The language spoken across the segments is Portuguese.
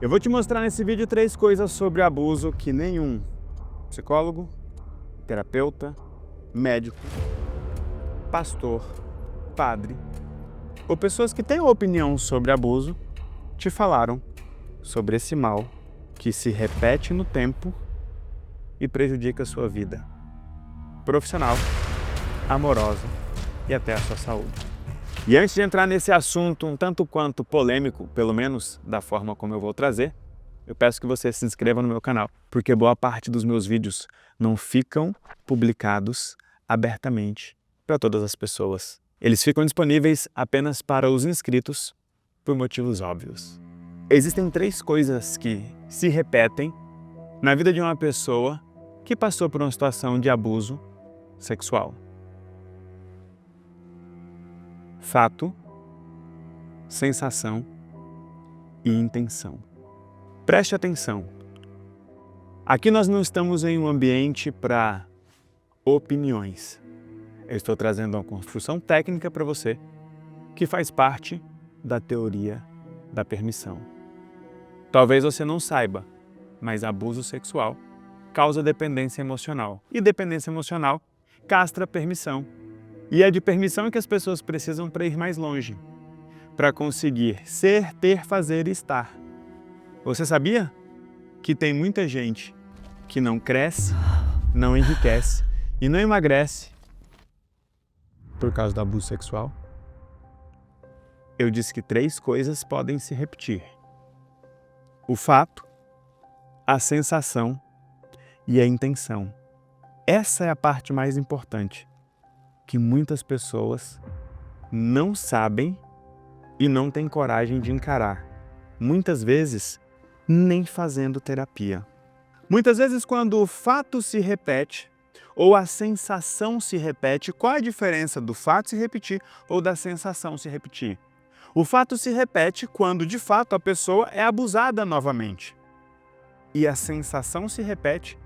Eu vou te mostrar nesse vídeo 3 coisas sobre abuso que nenhum psicólogo, terapeuta, médico, pastor, padre ou pessoas que têm opinião sobre abuso te falaram sobre esse mal que se repete no tempo e prejudica a sua vida profissional, amorosa e até a sua saúde. E antes de entrar nesse assunto um tanto quanto polêmico, pelo menos da forma como eu vou trazer, eu peço que você se inscreva no meu canal, porque boa parte dos meus vídeos não ficam publicados abertamente para todas as pessoas. Eles ficam disponíveis apenas para os inscritos por motivos óbvios. Existem 3 coisas que se repetem na vida de uma pessoa que passou por uma situação de abuso sexual: fato, sensação e intenção. Preste atenção. Aqui nós não estamos em um ambiente para opiniões. Eu estou trazendo uma construção técnica para você que faz parte da teoria da permissão. Talvez você não saiba, mas abuso sexual causa dependência emocional. E dependência emocional castra permissão. E é de permissão que as pessoas precisam para ir mais longe, para conseguir ser, ter, fazer e estar. Você sabia que tem muita gente que não cresce, não enriquece e não emagrece por causa do abuso sexual? Eu disse que 3 coisas podem se repetir: o fato, a sensação e a intenção. Essa é a parte mais importante, que muitas pessoas não sabem e não têm coragem de encarar. Muitas vezes, nem fazendo terapia. Muitas vezes, quando o fato se repete ou a sensação se repete, qual a diferença do fato se repetir ou da sensação se repetir? O fato se repete quando, de fato, a pessoa é abusada novamente. E a sensação se repete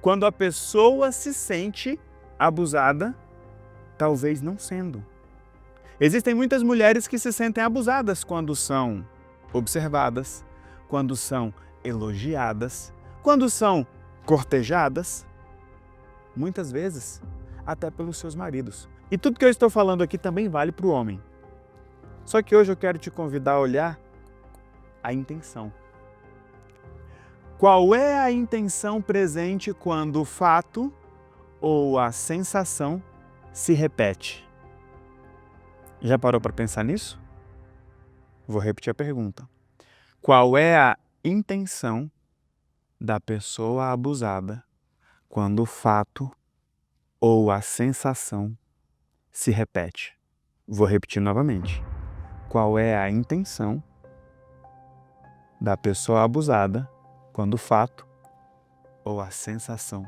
quando a pessoa se sente abusada, talvez não sendo. Existem muitas mulheres que se sentem abusadas quando são observadas, quando são elogiadas, quando são cortejadas, muitas vezes até pelos seus maridos. E tudo que eu estou falando aqui também vale para o homem. Só que hoje eu quero te convidar a olhar a intenção. Qual é a intenção presente quando o fato ou a sensação se repete? Já parou para pensar nisso? Vou repetir a pergunta. Qual é a intenção da pessoa abusada quando o fato ou a sensação se repete? Vou repetir novamente. Qual é a intenção da pessoa abusada quando o fato ou a sensação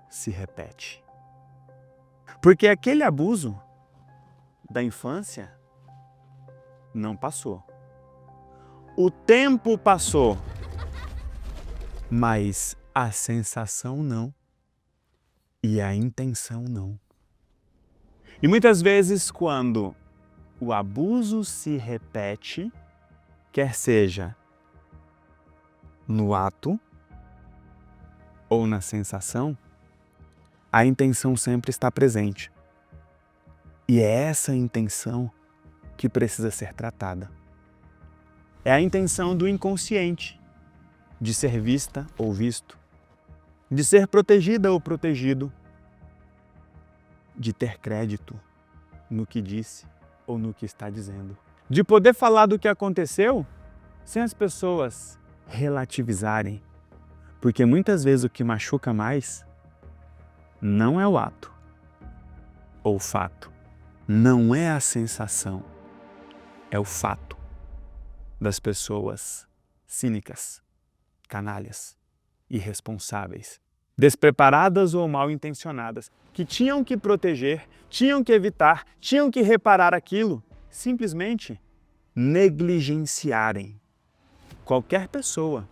se repete? Porque aquele abuso da infância não passou. O tempo passou, mas a sensação não e a intenção não. E muitas vezes, quando o abuso se repete, quer seja no ato ou na sensação, a intenção sempre está presente. E é essa intenção que precisa ser tratada. É a intenção do inconsciente, de ser vista ou visto, de ser protegida ou protegido, de ter crédito no que disse ou no que está dizendo, de poder falar do que aconteceu sem as pessoas relativizarem, porque muitas vezes o que machuca mais não é o ato ou o fato, não é a sensação, é o fato das pessoas cínicas, canalhas, irresponsáveis, despreparadas ou mal intencionadas, que tinham que proteger, tinham que evitar, tinham que reparar aquilo, simplesmente negligenciarem. Qualquer pessoa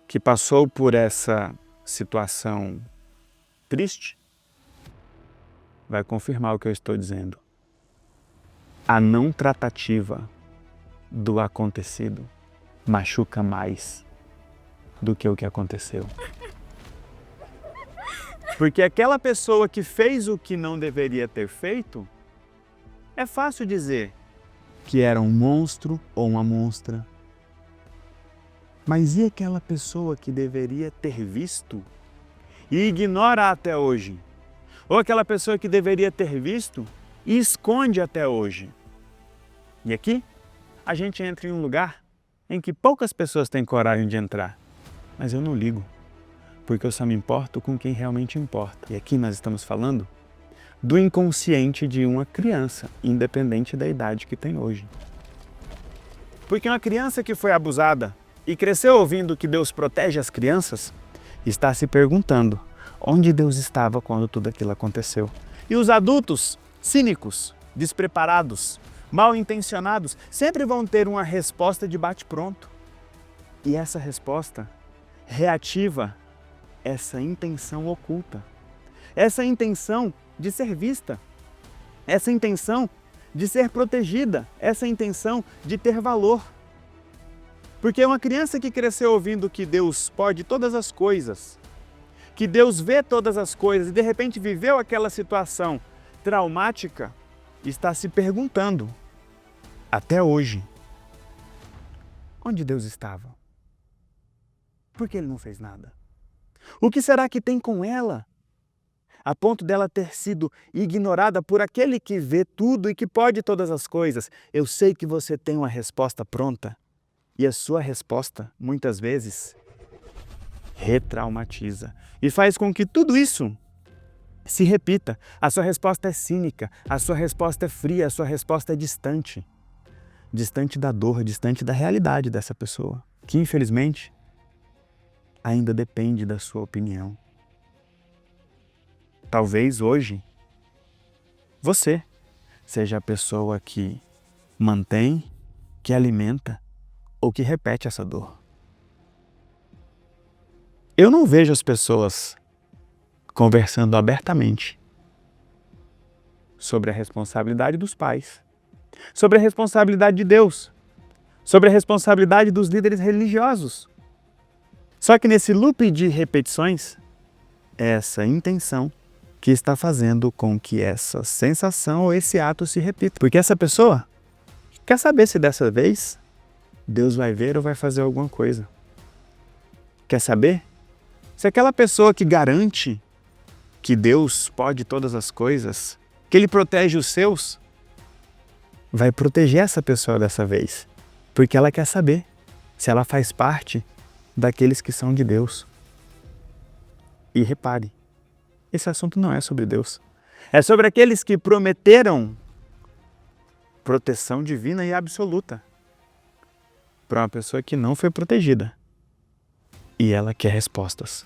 que passou por essa situação triste vai confirmar o que eu estou dizendo. A não tratativa do acontecido machuca mais do que o que aconteceu. Porque aquela pessoa que fez o que não deveria ter feito, é fácil dizer que era um monstro ou uma monstra. Mas e aquela pessoa que deveria ter visto e ignora até hoje? Ou aquela pessoa que deveria ter visto e esconde até hoje? E aqui a gente entra em um lugar em que poucas pessoas têm coragem de entrar. Mas eu não ligo, porque eu só me importo com quem realmente importa. E aqui nós estamos falando do inconsciente de uma criança, independente da idade que tem hoje. Porque uma criança que foi abusada e cresceu ouvindo que Deus protege as crianças, está se perguntando onde Deus estava quando tudo aquilo aconteceu. E os adultos cínicos, despreparados, mal intencionados, sempre vão ter uma resposta de bate-pronto. E essa resposta reativa essa intenção oculta, essa intenção de ser vista, essa intenção de ser protegida, essa intenção de ter valor. Porque uma criança que cresceu ouvindo que Deus pode todas as coisas, que Deus vê todas as coisas e de repente viveu aquela situação traumática, está se perguntando, até hoje, onde Deus estava? Por que Ele não fez nada? O que será que tem com ela, a ponto dela ter sido ignorada por aquele que vê tudo e que pode todas as coisas? Eu sei que você tem uma resposta pronta e a sua resposta, muitas vezes, retraumatiza e faz com que tudo isso se repita. A sua resposta é cínica, a sua resposta é fria, a sua resposta é distante. Distante da dor, distante da realidade dessa pessoa, que infelizmente ainda depende da sua opinião. Talvez hoje você seja a pessoa que mantém, que alimenta ou que repete essa dor. Eu não vejo as pessoas conversando abertamente sobre a responsabilidade dos pais, sobre a responsabilidade de Deus, sobre a responsabilidade dos líderes religiosos. Só que nesse loop de repetições, é essa intenção que está fazendo com que essa sensação ou esse ato se repita. Porque essa pessoa quer saber se dessa vez Deus vai ver ou vai fazer alguma coisa. Quer saber se aquela pessoa que garante que Deus pode todas as coisas, que Ele protege os seus, vai proteger essa pessoa dessa vez. Porque ela quer saber se ela faz parte daqueles que são de Deus. E repare, esse assunto não é sobre Deus. É sobre aqueles que prometeram proteção divina e absoluta para uma pessoa que não foi protegida. E ela quer respostas.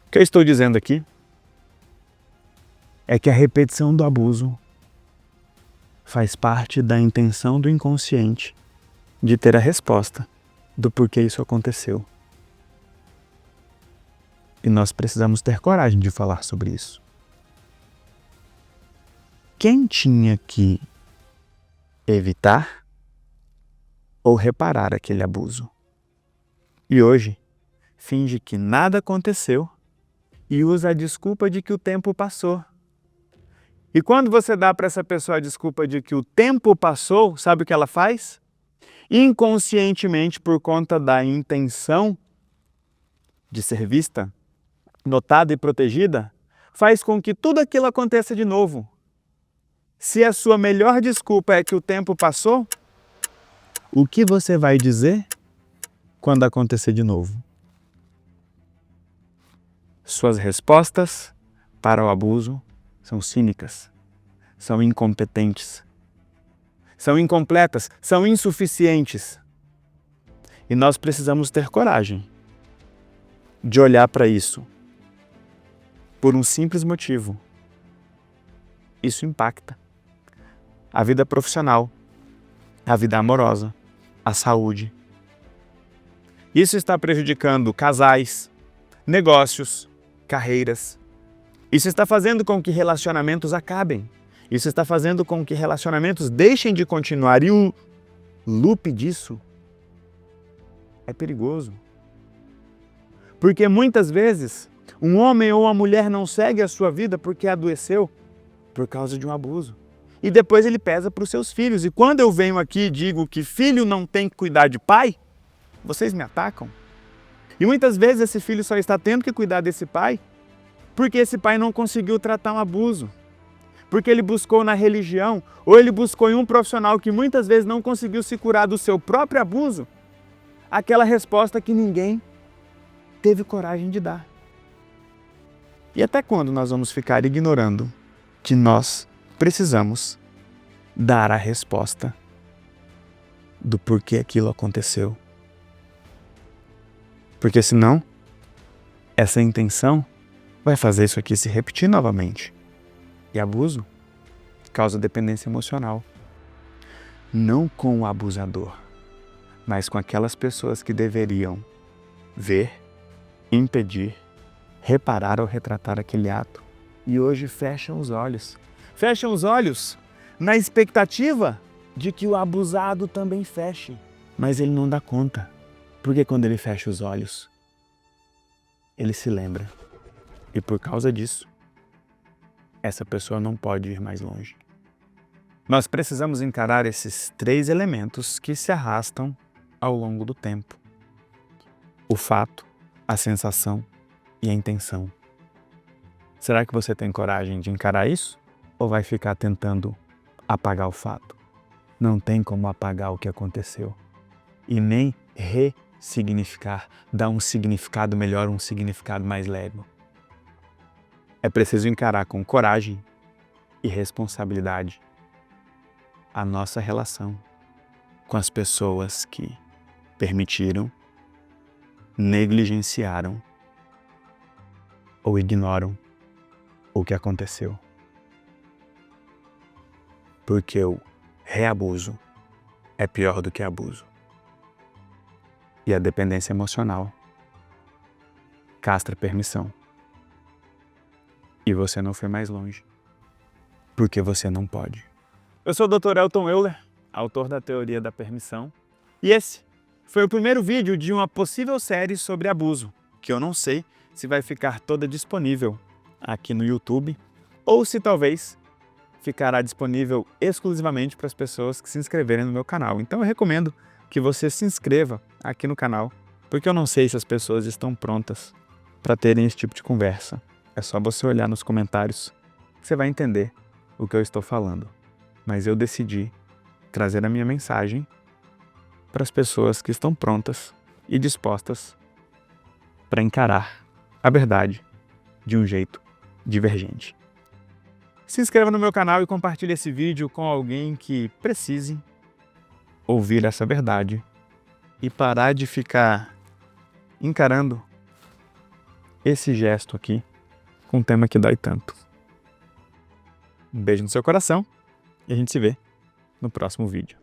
O que eu estou dizendo aqui é que a repetição do abuso faz parte da intenção do inconsciente de ter a resposta do porquê isso aconteceu. E nós precisamos ter coragem de falar sobre isso. Quem tinha que evitar ou reparar aquele abuso? E hoje, finge que nada aconteceu e usa a desculpa de que o tempo passou. E quando você dá para essa pessoa a desculpa de que o tempo passou, sabe o que ela faz? Inconscientemente, por conta da intenção de ser vista, notada e protegida, faz com que tudo aquilo aconteça de novo. Se a sua melhor desculpa é que o tempo passou, o que você vai dizer quando acontecer de novo? Suas respostas para o abuso são cínicas, são incompetentes, são incompletas, são insuficientes. E nós precisamos ter coragem de olhar para isso por um simples motivo. Isso impacta a vida profissional, a vida amorosa, a saúde. Isso está prejudicando casais, negócios, carreiras. Isso está fazendo com que relacionamentos acabem. Isso está fazendo com que relacionamentos deixem de continuar. E o loop disso é perigoso. Porque muitas vezes um homem ou uma mulher não segue a sua vida porque adoeceu por causa de um abuso. E depois ele pesa para os seus filhos. E quando eu venho aqui e digo que filho não tem que cuidar de pai, vocês me atacam. E muitas vezes esse filho só está tendo que cuidar desse pai porque esse pai não conseguiu tratar um abuso. Porque ele buscou na religião ou ele buscou em um profissional que muitas vezes não conseguiu se curar do seu próprio abuso, aquela resposta que ninguém teve coragem de dar. E até quando nós vamos ficar ignorando que nós precisamos dar a resposta do porquê aquilo aconteceu? Porque senão, essa intenção vai fazer isso aqui se repetir novamente. E abuso causa dependência emocional. Não com o abusador, mas com aquelas pessoas que deveriam ver, impedir, reparar ou retratar aquele ato. E hoje fecham os olhos. Fecham os olhos na expectativa de que o abusado também feche. Mas ele não dá conta, porque quando ele fecha os olhos, ele se lembra. E por causa disso, essa pessoa não pode ir mais longe. Nós precisamos encarar esses 3 elementos que se arrastam ao longo do tempo: o fato, a sensação e a intenção. Será que você tem coragem de encarar isso? Ou vai ficar tentando apagar o fato? Não tem como apagar o que aconteceu. E nem ressignificar, dar um significado melhor, um significado mais leve. É preciso encarar com coragem e responsabilidade a nossa relação com as pessoas que permitiram, negligenciaram ou ignoram o que aconteceu. Porque o reabuso é pior do que abuso. E a dependência emocional castra a permissão. E você não foi mais longe, porque você não pode. Eu sou o Dr. Elton Euler, autor da Teoria da Permissão, e esse foi o primeiro vídeo de uma possível série sobre abuso, que eu não sei se vai ficar toda disponível aqui no YouTube, ou se talvez ficará disponível exclusivamente para as pessoas que se inscreverem no meu canal. Então eu recomendo que você se inscreva aqui no canal, porque eu não sei se as pessoas estão prontas para terem esse tipo de conversa. É só você olhar nos comentários que você vai entender o que eu estou falando. Mas eu decidi trazer a minha mensagem para as pessoas que estão prontas e dispostas para encarar a verdade de um jeito divergente. Se inscreva no meu canal e compartilhe esse vídeo com alguém que precise ouvir essa verdade e parar de ficar encarando esse gesto aqui com um tema que dói tanto. Um beijo no seu coração e a gente se vê no próximo vídeo.